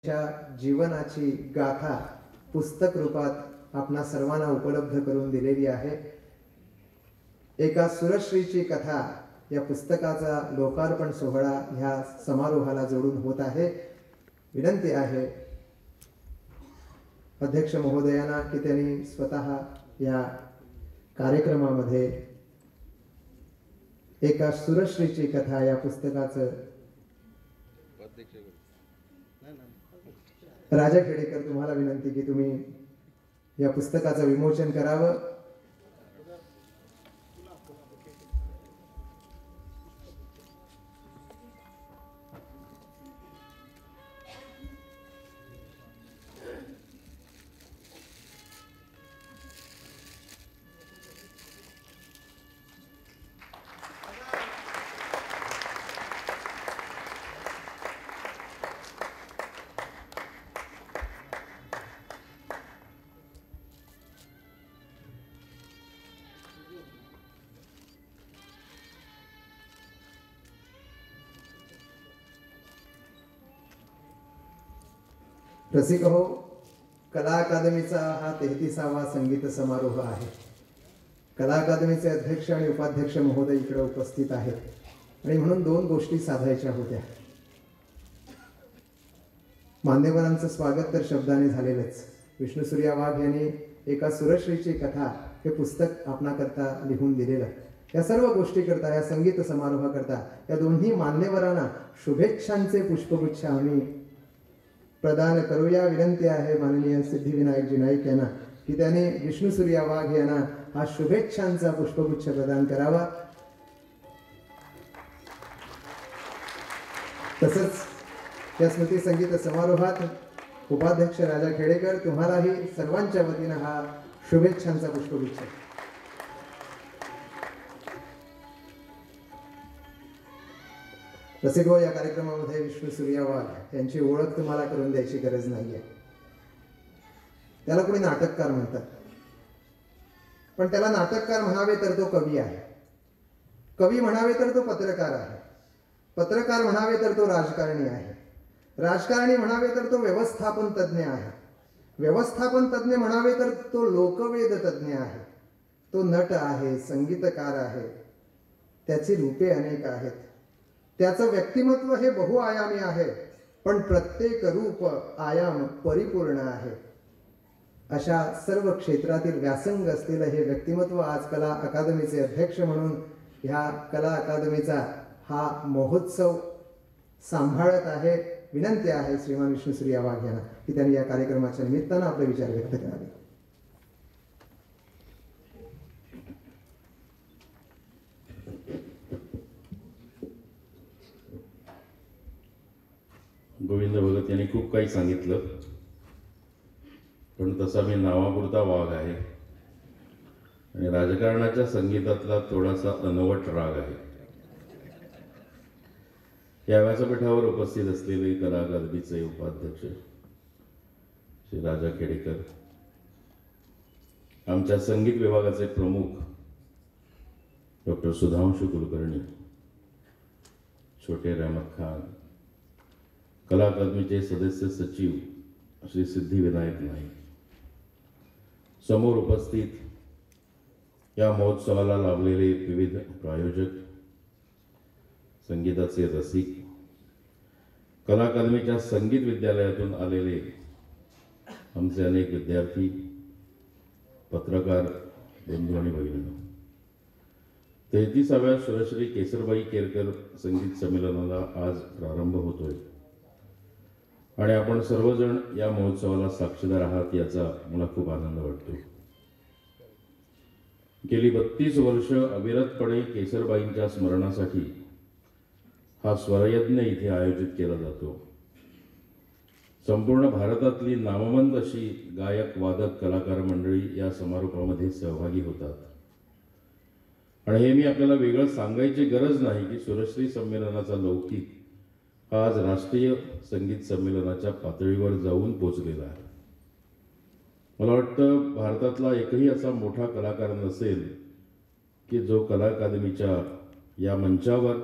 च्या जीवनाची गाथा पुस्तक रूपात आपणा सर्वांना उपलब्ध करून दिलेली आहे। एका सुरश्रीची कथा या पुस्तकाचा लोकार्पण सोहळा ह्या समारोहाला जोडून होत आहे। विनंती आहे अध्यक्ष महोदयांना की त्यांनी स्वतः या कार्यक्रमामध्ये एका सुरश्रीची कथा या पुस्तकाचं राजा खेडेकर तुम्हाला विनंती की तुम्ही या पुस्तकाचं विमोचन करावं। रसिक हो, कला अकादमीचा हा 33वा संगीत समारोह आहे। कला अकादमीचे अध्यक्ष आणि उपाध्यक्ष महोदय इकडे उपस्थित आहेत आणि म्हणून दोन गोष्टी साधायच्या होत्या। मान्यवरांचं स्वागत तर शब्दाने झालेलंच। विष्णुसूर्या वाघ यांनी एका सुरश्रीची कथा हे पुस्तक आपणाकरता लिहून दिलेलं। या सर्व गोष्टी करता, या संगीत समारोहाकरता या दोन्ही मान्यवरांना शुभेच्छांचे पुष्पगुच्छ आम्ही प्रदान करूया। विनंती आहे माननीय सिद्धिविनायकजी नाईक यांना की त्यांनी विष्णुसूर्या वाघ यांना हा शुभेच्छांचा पुष्पगुच्छ प्रदान करावा। तसंच या स्मृती संगीत समारोहात उपाध्यक्ष राजा खेडेकर तुम्हालाही सर्वांच्या वतीने हा शुभेच्छांचा पुष्पगुच्छ। रसिको, या कार्यक्रमामध्ये विष्णुसूर्या वाघ यांची ओळख तुम्हाला करून द्यायची गरज नाहीये। त्याला कोणी नाटककार म्हणतात, पण त्याला नाटककार म्हणावे तर तो कवी आहे, कवी म्हणावे तर तो पत्रकार आहे, पत्रकार म्हणावे तर तो राजकारणी आहे, राजकारणी म्हणावे तर तो व्यवस्थापन तज्ञ आहे, व्यवस्थापन तज्ञ म्हणावे तर तो लोकवेद तज्ञ आहे, तो नट आहे, संगीतकार आहे। त्याची रूपे अनेक आहेत, त्याचं व्यक्तिमत्व हे बहुआयामी आहे, पण प्रत्येक रूप आयाम परिपूर्ण आहे। अशा सर्व क्षेत्रातील व्यासंग असलेलं हे व्यक्तिमत्व आज कला अकादमीचे अध्यक्ष म्हणून ह्या कला अकादमीचा हा महोत्सव सांभाळत आहे। विनंती आहे श्रीमान विष्णुसूर्या वाघ यांना की त्यांनी या कार्यक्रमाच्या निमित्तानं आपले विचार व्यक्त करावे। गोविंद भगत यांनी खूप काही सांगितलं, पण तसा मी नावापुरता वाघ आहे आणि राजकारणाच्या संगीतातला थोडासा अनवट राग आहे। या व्यासपीठावर उपस्थित असलेले कला अकादमीचे उपाध्यक्ष श्री राजा खेडेकर, आमच्या संगीत विभागाचे प्रमुख डॉक्टर सुधांशु कुलकर्णी, छोटे रहमत खान, कला अकादमीचे सदस्य सचिव श्री सिद्धिविनायक नाईक, समोर उपस्थित या महोत्सवाला लाभलेले विविध प्रायोजक, संगीताचे रसिक, कला अकादमीच्या संगीत विद्यालयातून आलेले आमचे अनेक विद्यार्थी, पत्रकार बंधू आणि भगिनींनो, 33व्या सुरश्री केसरबाई केरकर संगीत संमेलनाला आज प्रारंभ होतोय आणि आपण सर्वजण या महोत्सवाला साक्षीदार आहात याचा मला खूप आनंद वाटतो। गेली 32 वर्ष अविरतपणे केसरबाईंच्या स्मरणासाठी हा स्वरयज्ञ इथे आयोजित केला जातो। संपूर्ण भारतातली नामवंत अशी गायक, वादक, कलाकार मंडळी या समारोहामध्ये सहभागी होतात आणि हे मी आपल्याला वेगळं सांगायची गरज नाही की सुरश्री संमेलनाचा लौकिक आज राष्ट्रीय संगीत संमेलनाच्या पातळीवर जाऊन पोचलेला आहे। मला वाटतं भारतातला एकही असा मोठा कलाकार नसेल की जो कला अकादमीच्या या मंचावर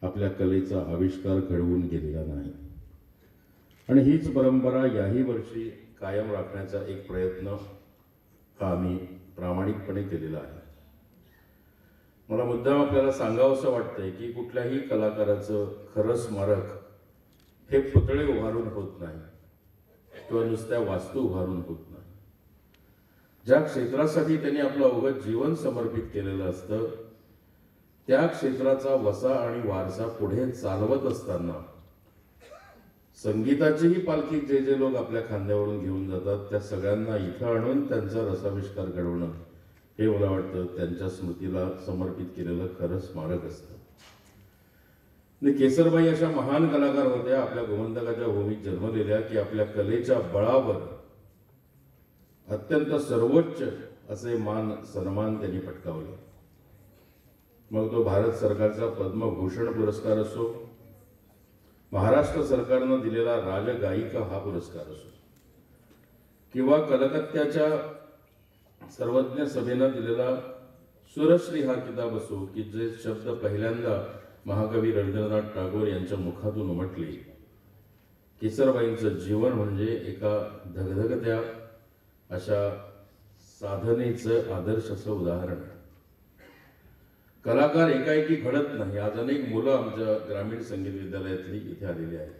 आपल्या कलेचा आविष्कार घडवून गेलेला नाही। आणि हीच परंपरा याही वर्षी कायम राखण्याचा एक प्रयत्न हा आम्ही प्रामाणिकपणे केलेला आहे. मला मुद्दाम आपल्याला सांगावंसं वाटतंय की कुठल्याही कलाकाराचं खरं स्मारक हे पुतळे उभारून होत नाही किंवा नुसत्या वास्तू उभारून होत नाही. ज्या क्षेत्रासाठी त्यांनी आपलं अवघड जीवन समर्पित केलेलं असतं त्या क्षेत्राचा वसा आणि वारसा पुढे चालवत असताना संगीताचीही पालखी जे जे लोक आपल्या खांद्यावरून घेऊन जातात त्या सगळ्यांना इथं आणून त्यांचा रसाविष्कार घडवणं हे मला वाटतं त्यांच्या स्मृतीला समर्पित केलेलं खरं स्मारक असतं. केसरबाई अशा महान कलाकार होत्या, आपल्या गोमंतकाच्या भूमीत जन्मलेल्या, की आपल्या कलेच्या बळावर अत्यंत सर्वोच्च असे मान सन्मान त्यांनी पटकावले. मग तो भारत सरकारचा पद्मभूषण पुरस्कार असो, महाराष्ट्र सरकारनं दिलेला राजगायिका हा पुरस्कार असो, किंवा कलकत्त्याच्या सर्वज्ञ सभेनं दिलेला सुरश्री हा किताब असो, की जे शब्द पहिल्यांदा महाकवी रवींद्रनाथ टागोर यांच्या मुखातून उमटले. केसरबाईंचं जीवन म्हणजे एका धगधगत्या अशा साधनेचं आदर्श असं उदाहरण आहे. कलाकार एकाएकी घडत नाही. आज अनेक मुलं आमच्या ग्रामीण संगीत विद्यालयातली इथे आलेली आहेत.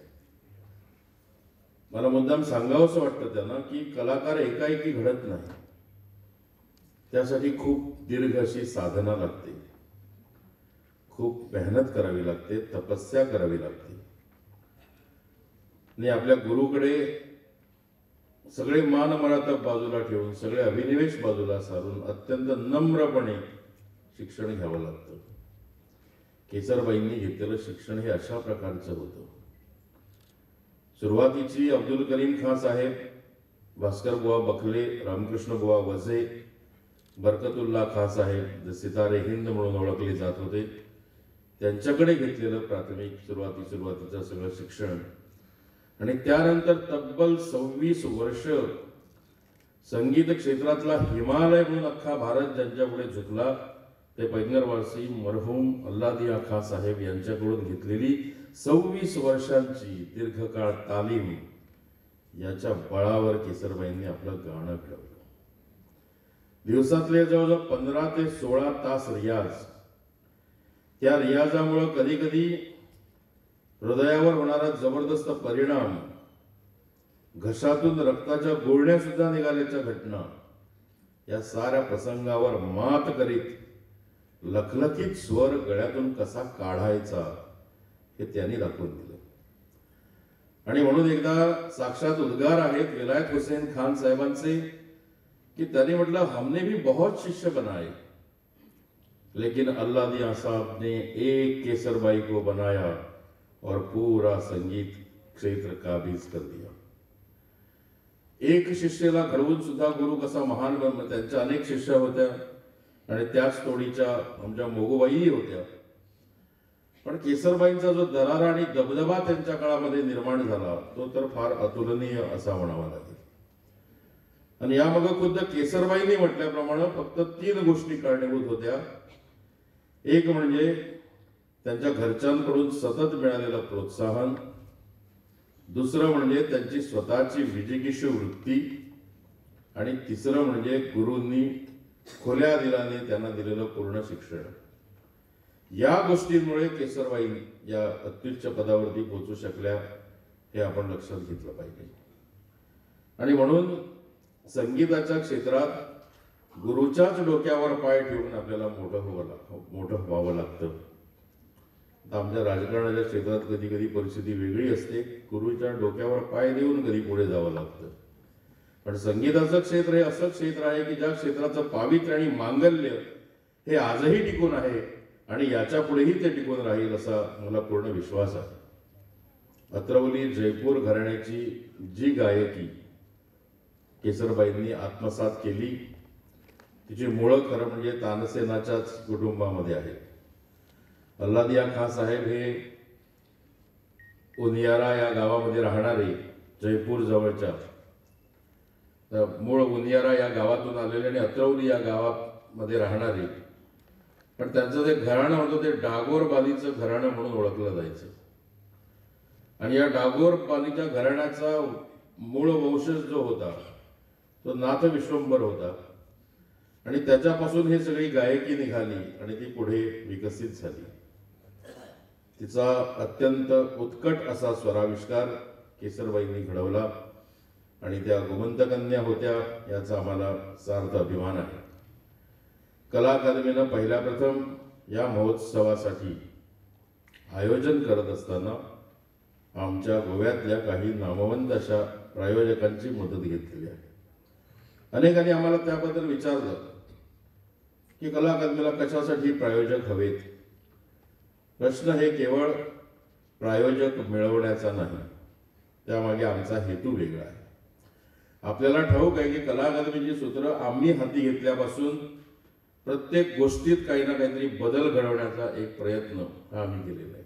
मला मुद्दाम सांगावंसं वाटतं त्यांना की कलाकार एकाएकी घडत नाही, त्यासाठी खूप दीर्घ अशी साधना लागते, खूप मेहनत करावी लागते, तपस्या करावी लागते. आणि आपल्या गुरुकडे सगळे मान मरातब बाजूला ठेवून, सगळे अभिनिवेश बाजूला सारून अत्यंत नम्रपणे शिक्षण घ्यावं लागतं. केसरबाईंनी घेतलेलं शिक्षण हे अशा प्रकारचं होतं. सुरुवातीची अब्दुल करीम खान साहेब, भास्कर बुवा बखले, रामकृष्ण बुवा वझे, बरकतुल्ला खान साहेब, जे सितारे हिंद म्हणून ओळखले जात होते, त्यांच्याकडे घेतलेलं प्राथमिक सुरुवातीचं सगळं शिक्षण. आणि त्यानंतर तब्बल 26 वर्ष संगीत क्षेत्रातला हिमालय म्हणून अख्खा भारत ज्यांच्यापुढे झुकला ते पैगणरवासी मरहूम अल्लादिया खान साहेब यांच्याकडून घेतलेली 26 वर्षांची दीर्घकाळ तालीम, याच्या बळावर केसरबाईंनी आपलं गाणं घडवलं. दिवसातले जवळजवळ 15 ते 16 तास रियाज. त्या रियाजामुळं कधी कधी हृदयावर होणारा जबरदस्त परिणाम, घशातून रक्ताच्या गुळण्या सुद्धा निघाल्याच्या घटना, या साऱ्या प्रसंगावर मात करीत लखलखीत स्वर गळ्यातून कसा काढायचा हे त्यांनी दाखवून दिलं. आणि म्हणून एकदा साक्षात उद्गार आहेत विलायत हुसेन खान साहेबांचे, कि त्यांनी म्हटलं, हमने भी बहुत शिष्य बनाए लेकिन अल्लाह दिया साहब ने एक केसरबाई को बनाया और पूरा संगीत क्षेत्र काबीज कर दिया. एक शिष्याला घडवून सुद्धा गुरु कसा महान बनला. त्यांच्या अनेक शिष्य होत्या आणि त्याच तोडीच्या आमच्या मोगूबाई होत्या. पण केसरबाईंचा जो दरारा आणि दबदबा त्यांच्या काळामध्ये निर्माण झाला तो तर फार अतुलनीय असा म्हणावा लागेल. आणि यामागे खुद्द केसरबाईंनी म्हटल्याप्रमाणे फक्त 3 गोष्टी कारणीभूत होत्या. एक म्हणजे त्यांच्या घरच्यांकडून सतत मिळालेलं प्रोत्साहन, दुसरं म्हणजे त्यांची स्वतःची विजिगीषू वृत्ती, आणि तिसरं म्हणजे गुरूंनी खुल्या दिलाने त्यांना दिलेलं पूर्ण शिक्षण. या गोष्टींमुळे केसरबाई या अत्युच्च पदावरती पोहोचू शकल्या हे आपण लक्षात घेतलं पाहिजे. आणि म्हणून संगीताच्या क्षेत्रात गुरुच्याच डोक्यावर पाय ठेवून आपल्याला मोठं व्हावं लागतं. आमच्या राजकारणाच्या क्षेत्रात कधी कधी परिस्थिती वेगळी असते, गुरुच्या डोक्यावर पाय देऊन कधी पुढे जावं लागतं. पण संगीताचं क्षेत्र हे असं क्षेत्र आहे की ज्या क्षेत्राचं पावित्र्य आणि मांगल्य हे आजही टिकून आहे आणि याच्या पुढेही ते टिकून राहील असा मला पूर्ण विश्वास आहे. अत्रवली जयपूर घराण्याची जी गायकी केसरबाईंनी आत्मसात केली तिची मुळं खरं म्हणजे तानसेनाच्याच कुटुंबामध्ये आहेत. अल्लादिया खान साहेब हे उनियारा या गावामध्ये राहणारे, जयपूर जवळच्या मूळ उनियारा या गावातून आलेले आणि अत्रवली या गावामध्ये राहणारे. पण त्यांचं जे घराणं होतं ते डागोर बालीचं घराणं म्हणून ओळखलं जायचं. आणि या डागोर पालीच्या घराण्याचा मूळ वंशज जो होता तो नाथ विश्वंभर होता आणि त्याच्यापासून ही सगळी गायकी निघाली आणि ती पुढे विकसित झाली. तिचा अत्यंत उत्कट असा स्वराविष्कार केसरबाईंनी घडवला आणि त्या गोमंतकन्या होत्या याचा आम्हाला सार्थ अभिमान आहे. कला अकादमीनं पहिल्या प्रथम या महोत्सवासाठी आयोजन करत असताना आमच्या गोव्यातल्या काही नामवंत अशा प्रायोजकांची मदत घेतलेली आहे. अनेकांनी आम्हाला त्याबद्दल विचारलं की कला अकादमीला कशासाठी प्रायोजक हवेत. प्रश्न हे केवळ प्रायोजक मिळवण्याचा नाही, त्यामागे आमचा हेतू वेगळा आहे. आपल्याला ठाऊक आहे की कला अकादमीची सूत्र आम्ही हाती घेतल्यापासून प्रत्येक गोष्टीत काही ना काहीतरी बदल घडवण्याचा एक प्रयत्न हा आम्ही केलेला आहे.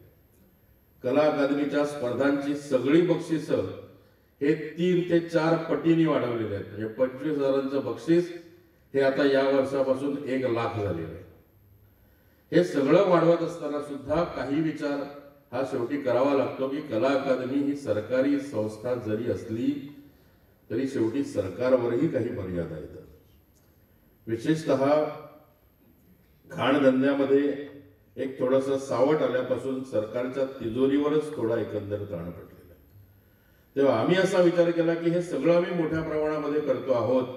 कला अकादमीच्या स्पर्धांची सगळी बक्षिसं हे 3 ते 4 पटीने वाढवलेले आहेत. म्हणजे 25,000चं बक्षीस हे आता या वर्षापासून 1 लाख झालेलं आहे. हे सगळं वाढवत असताना सुद्धा काही विचार हा शेवटी करावा लागतो की कला अकादमी ही सरकारी संस्था जरी असली तरी शेवटी सरकारवरही काही मर्यादा येतात. विशेषतः खाणधंद्यामध्ये एक थोडंसं सावट आल्यापासून सरकारच्या तिजोरीवरच थोडा एकंदर ताण पडलेला आहे. तेव्हा आम्ही असा विचार केला की हे सगळं आम्ही मोठ्या प्रमाणामध्ये करतो आहोत,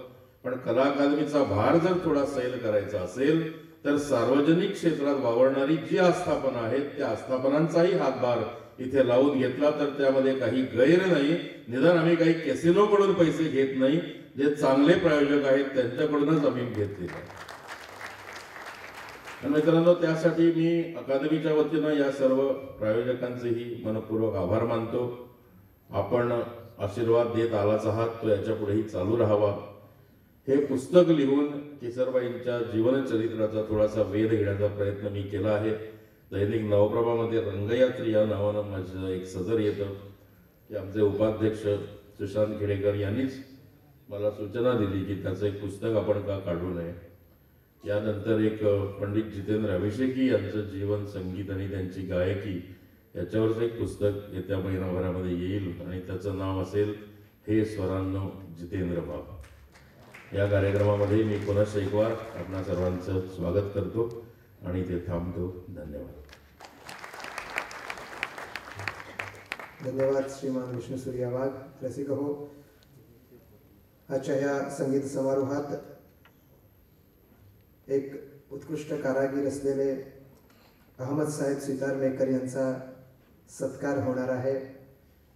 पण कला अकादमीचा भार जर थोडा सैल करायचा असेल तर सार्वजनिक क्षेत्रात वावरणारी जी आस्थापना आहेत त्या आस्थापनांचाही हातभार इथे लावून घेतला तर त्यामध्ये काही गैर नाही. निदान आम्ही काही कॅसिनोकडून पैसे घेत नाही, जे चांगले प्रायोजक आहेत त्यांच्याकडूनच आम्ही घेतलेले आहे. आणि मित्रांनो, त्यासाठी मी अकादमीच्या वतीनं या सर्व प्रायोजकांचेही मनपूर्वक आभार मानतो. आपण आशीर्वाद देत आलाच आहात, तो याच्या पुढेही चालू राहावा. हे पुस्तक लिहून केसरबाईंच्या जीवनचरित्राचा थोडासा वेध घेण्याचा प्रयत्न मी केला आहे. दैनिक नवप्रभामध्ये रंगयात्री या नावानं माझं एक सदर येतं की आमचे उपाध्यक्ष सुशांत खेडेकर यांनीच मला सूचना दिली की त्याचं एक पुस्तक आपण का काढू नये. यानंतर एक पंडित जितेंद्र अभिषेकी यांचं जीवन, संगीत आणि त्यांची गायकी याच्यावरचं एक पुस्तक येत्या महिनाभरामध्ये येईल आणि त्याचं नाव असेल हे स्वरांनो जितेंद्र बाबा. या कार्यक्रमामध्ये मी पुन्हा एक वार आपणा सर्वांचं स्वागत करतो आणि ते थांबतो. धन्यवाद. धन्यवाद श्रीमान विष्णू सूर्या वाघ. रसिक हो, आजच्या या संगीत समारोहात एक उत्कृष्ट कारागीर असलेले अहमद साहेब सितारमेकर यांचा सत्कार होणार आहे.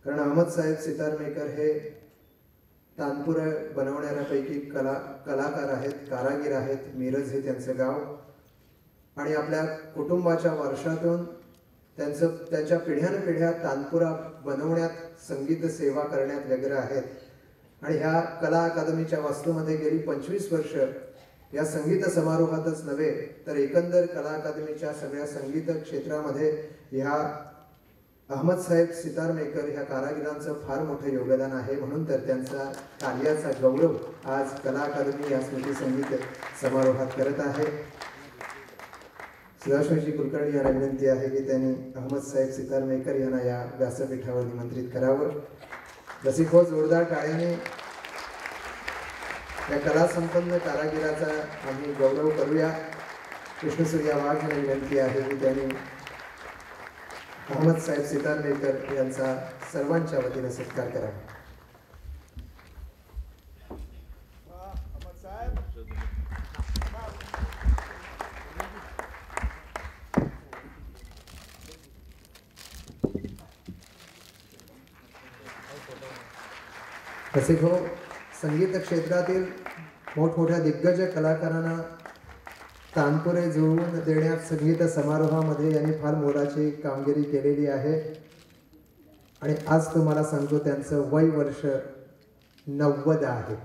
कारण अहमद साहेब सितारमेकर हे तानपुरा बनवणाऱ्यापैकी कलाकार आहेत, कारागीर आहेत. मिरज हे त्यांचं गाव आणि आपल्या कुटुंबाच्या वारशातून त्यांच्या पिढ्यानपिढ्या तानपुरा बनवण्यात, संगीत सेवा करण्यात व्यग्र आहेत. आणि ह्या कला अकादमीच्या वास्तूमध्ये गेली 25 वर्ष या संगीत समारोहातच नव्हे तर एकंदर कला अकादमीच्या सगळ्या संगीत क्षेत्रामध्ये ह्या अहमद साहेब सितारमेकर ह्या कारागिरांचं फार मोठं योगदान आहे. म्हणून तर त्यांचा कार्याचा गौरव आज कला अकादमी या स्मृती संगीत समारोहात करत आहे. सदाशिवजी कुलकर्णी यांना विनंती आहे की त्यांनी अहमद साहेब सितारमेकर यांना या व्यासपीठावर निमंत्रित करावं. रसिक हो, जोरदार टाळ्याने या कला संपन्न कारागिराचा आम्ही गौरव करूया. विष्णू सूर्या वाघ यांना विनंती आहे की त्यांनी अहमद साहेब सितारमेकर यांचा सर्वांच्या वतीने सत्कार करावा. रसिक हो, संगीत क्षेत्रातील मोठमोठ्या दिग्गज कलाकारांना तानपुरे जुळवून देण्यात संगीत समारोहामध्ये यांनी फार मोलाची कामगिरी केलेली आहे. आणि आज तुम्हाला सांगतो त्यांचं वय वर्ष 90 आहे.